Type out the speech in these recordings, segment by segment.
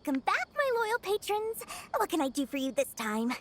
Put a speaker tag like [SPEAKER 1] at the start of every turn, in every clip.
[SPEAKER 1] Welcome back, my loyal patrons. What can I do for you this time?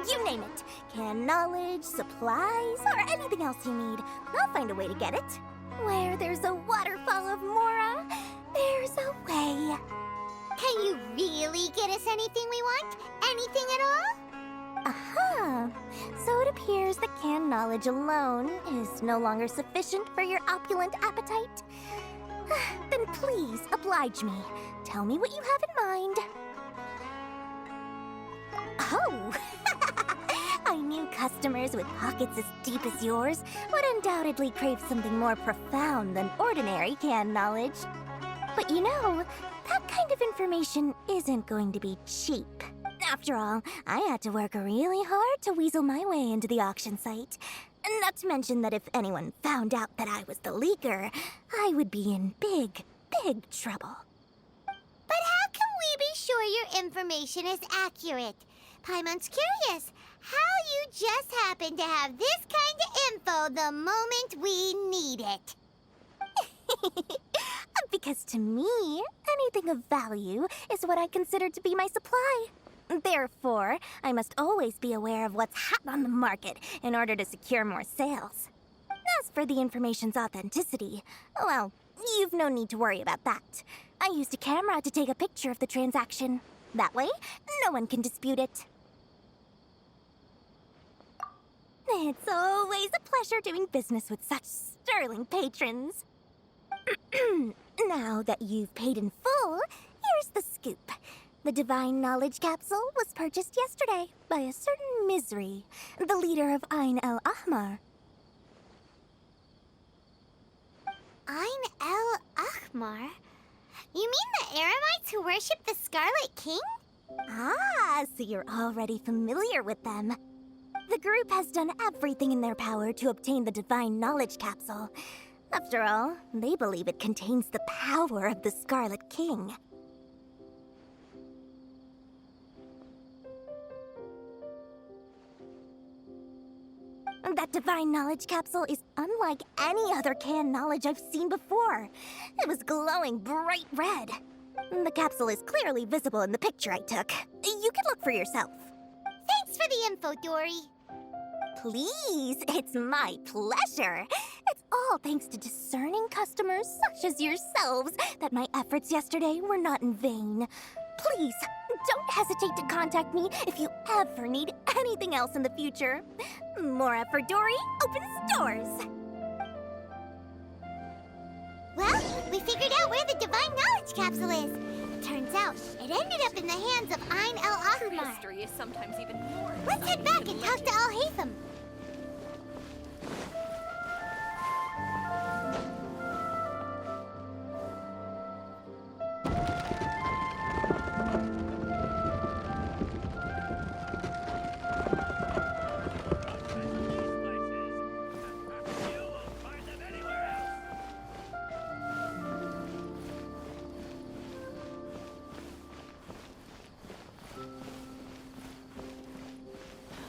[SPEAKER 1] You name it. Can knowledge, supplies, or anything else you need. I'll find a way to get it. Where there's a waterfall of Mora, there's a way.
[SPEAKER 2] Can you really get us anything we want? Anything at all?
[SPEAKER 1] Aha! So it appears that canned knowledge alone is no longer sufficient for your opulent appetite. Then please, oblige me. Tell me what you have in mind. Oh! I knew customers with pockets as deep as yours would undoubtedly crave something more profound than ordinary canned knowledge. But you know, that kind of information isn't going to be cheap. After all, I had to work really hard to weasel my way into the auction site. Not to mention that if anyone found out that I was the leaker, I would be in big, big trouble.
[SPEAKER 2] But how can we be sure your information is accurate? Paimon's curious how you just happen to have this kind of info the moment we need it.
[SPEAKER 1] Because to me, anything of value is what I consider to be my supply. Therefore, I must always be aware of what's hot on the market in order to secure more sales. As for the information's authenticity, well, you've no need to worry about that. I used a camera to take a picture of the transaction. That way, no one can dispute it. It's always a pleasure doing business with such sterling patrons. Now that you've paid in full, here's the scoop. The Divine Knowledge Capsule was purchased yesterday by a certain Misery, the leader of Ain El Ahmar.
[SPEAKER 2] Ain El Ahmar? You mean the Eremites who worship the Scarlet King?
[SPEAKER 1] Ah, so you're already familiar with them. The group has done everything in their power to obtain the Divine Knowledge Capsule. After all, they believe it contains the power of the Scarlet King. That Divine Knowledge Capsule is unlike any other canned knowledge I've seen before. It was glowing bright red. The capsule is clearly visible in the picture I took. You can look for yourself.
[SPEAKER 2] Thanks for the info, Dory.
[SPEAKER 1] Please, it's my pleasure. It's all thanks to discerning customers such as yourselves that my efforts yesterday were not in vain. Please, don't hesitate to contact me if you ever need anything else in the future. Mora for Dory opens doors.
[SPEAKER 2] Well, we figured out where the Divine Knowledge Capsule is. Turns out, it ended up in the hands of Ain El
[SPEAKER 3] True
[SPEAKER 2] Ahmar.
[SPEAKER 3] history is sometimes even more.
[SPEAKER 2] Let's head back and talk to Al-Haytham.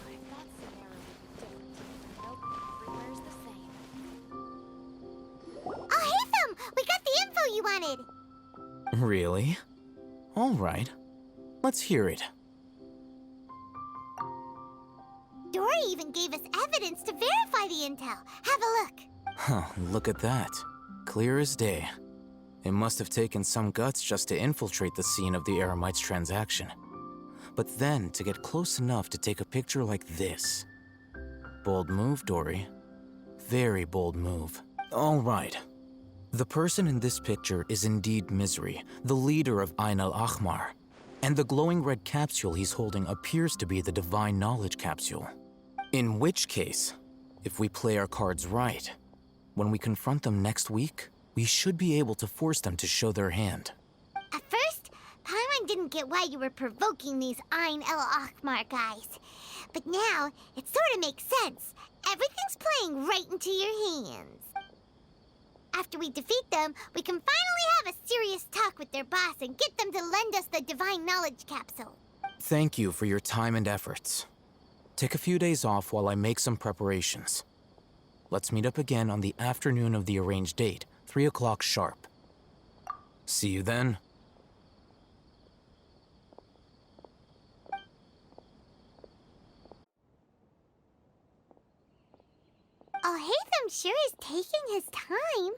[SPEAKER 3] If that Sumeru would be different, nope, everywhere's the same.
[SPEAKER 2] Al-Haytham! We got the info you wanted!
[SPEAKER 4] Really? All right. Let's hear it.
[SPEAKER 2] Dory even gave us evidence to verify the intel. Have a look.
[SPEAKER 4] Huh, look at that. Clear as day. It must have taken some guts just to infiltrate the scene of the Eremite's transaction. But then to get close enough to take a picture like this. Bold move, Dory. Very bold move. All right. The person in this picture is indeed Misery, the leader of Ain al-Ahmar. And the glowing red capsule he's holding appears to be the Divine Knowledge capsule. In which case, if we play our cards right, when we confront them next week, we should be able to force them to show their hand.
[SPEAKER 2] At first, Paimon didn't get why you were provoking these Ain al-Ahmar guys. But now, it sort of makes sense. Everything's playing right into your hands. After we defeat them, we can finally have a serious talk with their boss and get them to lend us the Divine Knowledge capsule.
[SPEAKER 4] Thank you for your time and efforts. Take a few days off while I make some preparations. Let's meet up again on the afternoon of the arranged date, 3 o'clock sharp. See you then.
[SPEAKER 2] Oh, Hatham sure is taking his time.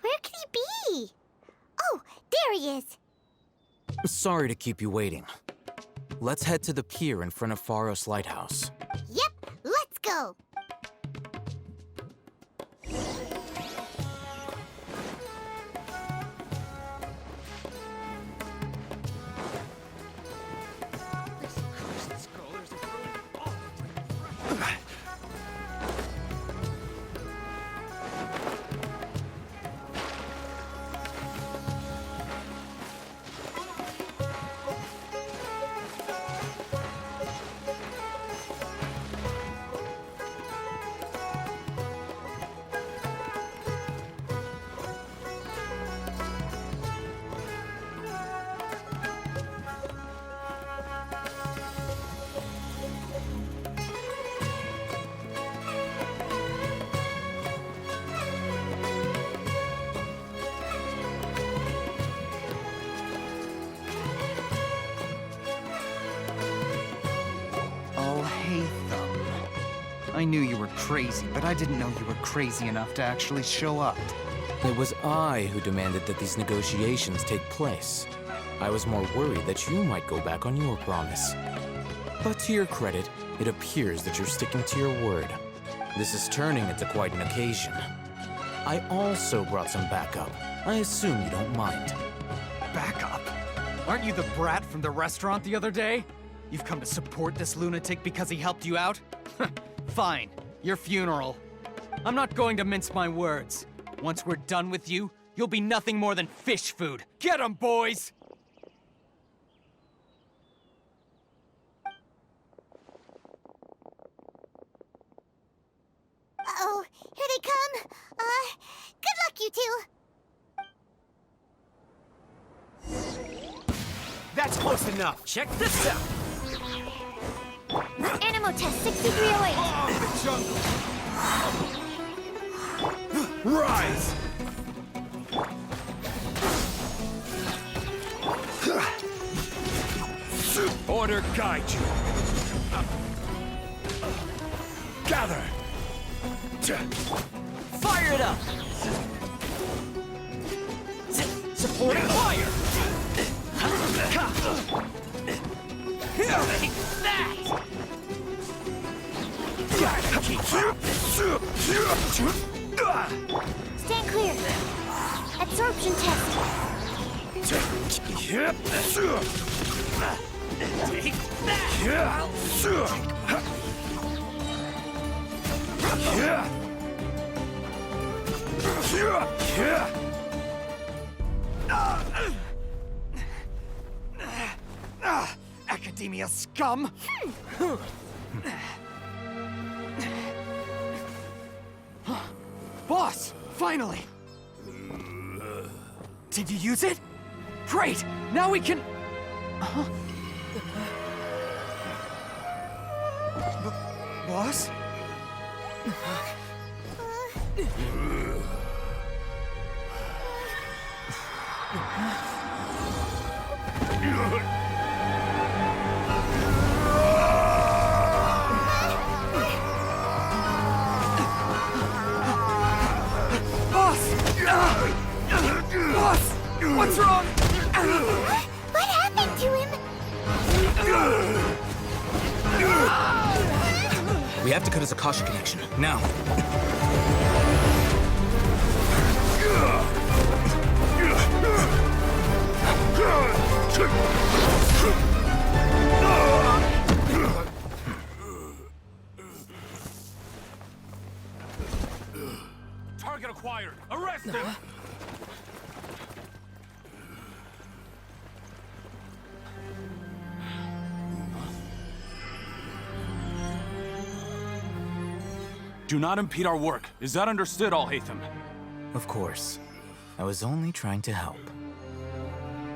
[SPEAKER 2] Where could he be? Oh, there he is.
[SPEAKER 4] Sorry to keep you waiting. Let's head to the pier in front of Pharos Lighthouse.
[SPEAKER 2] Yep, let's go.
[SPEAKER 5] I knew you were crazy, but I didn't know you were crazy enough to actually show up.
[SPEAKER 4] It was I who demanded that these negotiations take place. I was more worried that you might go back on your promise. But to your credit, it appears that you're sticking to your word. This is turning into quite an occasion. I also brought some backup. I assume you don't mind.
[SPEAKER 5] Backup? Aren't you the brat from the restaurant the other day? You've come to support this lunatic because he helped you out? Fine, your funeral. I'm not going to mince my words. Once we're done with you, you'll be nothing more than fish food. Get 'em, boys!
[SPEAKER 2] Uh-oh, here they come. Good luck, you two.
[SPEAKER 6] That's close enough. Check this out.
[SPEAKER 2] Animo test 6308.
[SPEAKER 6] Oh, the jungle. Rise! Order guide you. Gather. Fire it up. Supporting fire. Take that.
[SPEAKER 2] Stand clear. Absorption test.
[SPEAKER 6] Take
[SPEAKER 5] Academia scum! Boss! Finally! Did you use it? Great! Now we can... Boss?
[SPEAKER 6] What's wrong?
[SPEAKER 2] What happened to him?
[SPEAKER 4] We have to cut his Akasha connection, now.
[SPEAKER 6] Target acquired. Arrest him. Do not impede our work. Is that understood, Al-Haytham?
[SPEAKER 4] Of course. I was only trying to help.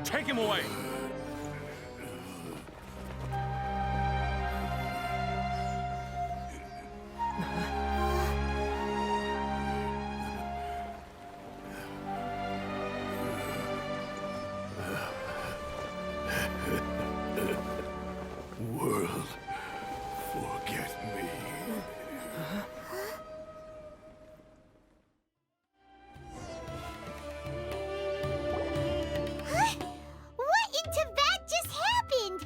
[SPEAKER 6] Take him away!
[SPEAKER 7] World, forget me.
[SPEAKER 2] What in Tibet just happened?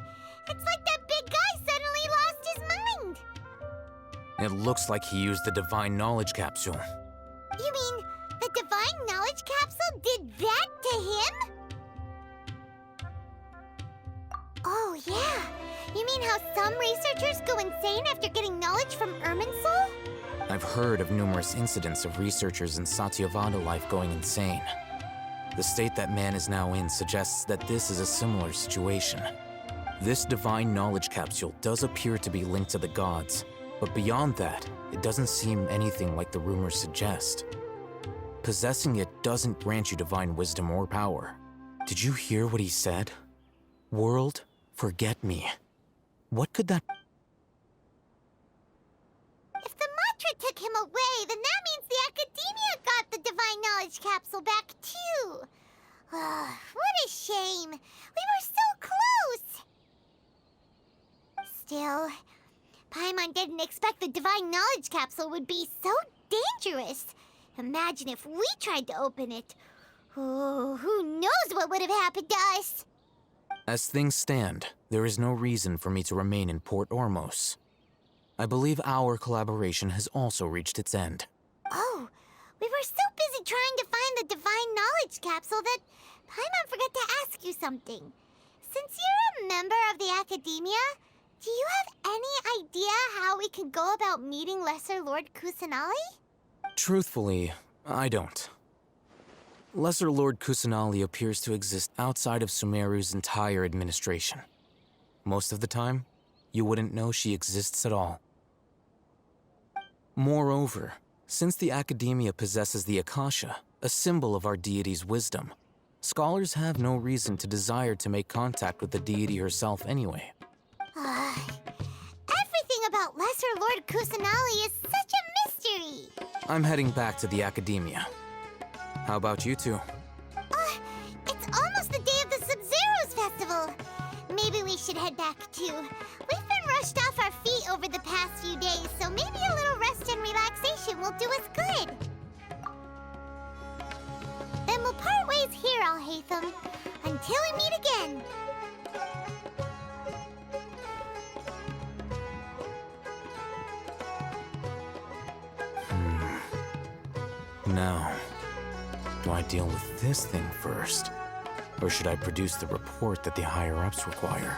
[SPEAKER 2] It's like that big guy suddenly lost his mind.
[SPEAKER 4] It looks like he used the Divine Knowledge Capsule.
[SPEAKER 2] You mean the Divine Knowledge Capsule did that to him? Oh, yeah. You mean how some researchers go insane after getting knowledge from Irminsul?
[SPEAKER 4] I've heard of numerous incidents of researchers in Satyavada life going insane. The state that man is now in suggests that this is a similar situation. This Divine Knowledge Capsule does appear to be linked to the gods, but beyond that, it doesn't seem anything like the rumors suggest. Possessing it doesn't grant you divine wisdom or power. Did you hear what he said? World, forget me. What could that...
[SPEAKER 2] If the mantra took him away, then that means the Academia got the Divine Knowledge Capsule back, too. What a shame. We were so close. Still, Paimon didn't expect the Divine Knowledge Capsule would be so dangerous. Imagine if we tried to open it. Oh, who knows what would have happened to us?
[SPEAKER 4] As things stand, there is no reason for me to remain in Port Ormos. I believe our collaboration has also reached its end.
[SPEAKER 2] Oh, we were so busy trying to find the Divine Knowledge Capsule that Paimon forgot to ask you something. Since you're a member of the Academia, do you have any idea how we can go about meeting Lesser Lord Kusanali?
[SPEAKER 4] Truthfully, I don't. Lesser Lord Kusanali appears to exist outside of Sumeru's entire administration. Most of the time, you wouldn't know she exists at all. Moreover, since the Academia possesses the Akasha, a symbol of our deity's wisdom, scholars have no reason to desire to make contact with the deity herself anyway.
[SPEAKER 2] Everything about Lesser Lord Kusanali is such a mystery.
[SPEAKER 4] I'm heading back to the Academia. How about you two?
[SPEAKER 2] It's almost the day of the Sub-Zero's festival. Maybe we should head back too. We've been rushed off our feet over the past few days, so maybe a little rest and relaxation will do us good. Then we'll part ways here, Al-Haytham, until we meet again.
[SPEAKER 4] Now, do I deal with this thing first? Or should I produce the report that the higher-ups require?